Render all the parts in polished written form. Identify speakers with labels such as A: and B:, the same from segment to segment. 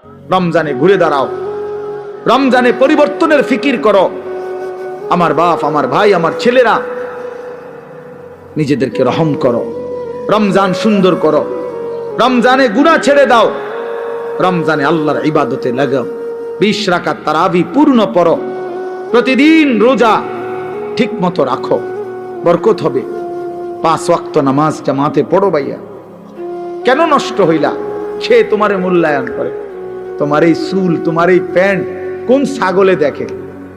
A: রমজানে ঘুরে দাঁড়াও, রমজানে পরিবর্তনের ফিকির করো। আমার বাপ, আমার ভাই, আমার ছেলেরা, নিজেদেরকে রহম করো, রমজান সুন্দর করো, রমজানে গুনাহ ছেড়ে দাও, রমজানে আল্লাহর ইবাদতে লাগাও। 20 রাকাত তারাবি পূর্ণ পড়ো, প্রতিদিন রোজা ঠিক মতো রাখো, বরকত হবে। 5 ওয়াক্ত নামাজ জামাতে পড়ো ভাইয়া। কেন নষ্ট হইলা? সে তোমারে মূল্যায়ন করে। তোমার এই চুল, তোমার এই প্যান্ট কোন ছাগলে দেখে?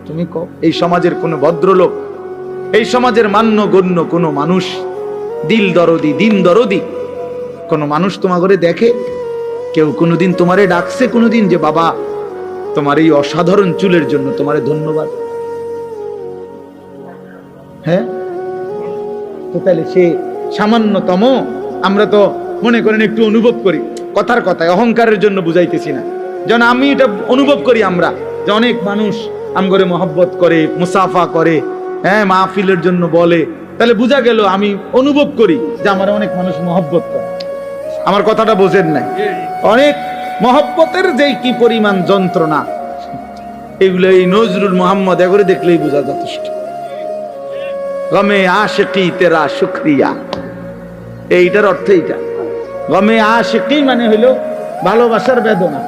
A: তুমি কও। এই সমাজের কোন ভদ্রলোক, এই সমাজের মান্য গণ্য কোন মানুষ, দিল দরদি, দিন দরদি কোন মানুষ তোমার ঘরে দেখে? কেউ কোনোদিন তোমারে ডাকছে কোনোদিন যে বাবা তোমার এই অসাধারণ চুলের জন্য তোমারে ধন্যবাদ? হ্যাঁ, তো তাহলে সে সামান্যতম, আমরা তো মনে করেন একটু অনুভব করি, কথার কথায় অহংকারের জন্য বুঝাইতেছি না, যেন আমি এটা অনুভব করি আমরা যে অনেক মানুষ আমগরে মহব্বত করে, মুসাফা করে, হ্যাঁ, মাহফিলের জন্য বলে, তাহলে বোঝা গেল আমি অনুভব করি যে আমার অনেক মানুষ মহব্বত করে। আমার কথাটা বোঝেন নাই? অনেক মহব্বতের যে কি পরিমাণ যন্ত্রণা, এগুলো এই নজরুল মোহাম্মদ এগুলো দেখলেই বোঝা যথেষ্ট। গমে আশিকি তেরা শুকরিয়া, এইটার অর্থ এইটা। গমে আশিকি মানে হইল ভালোবাসার বেদনা।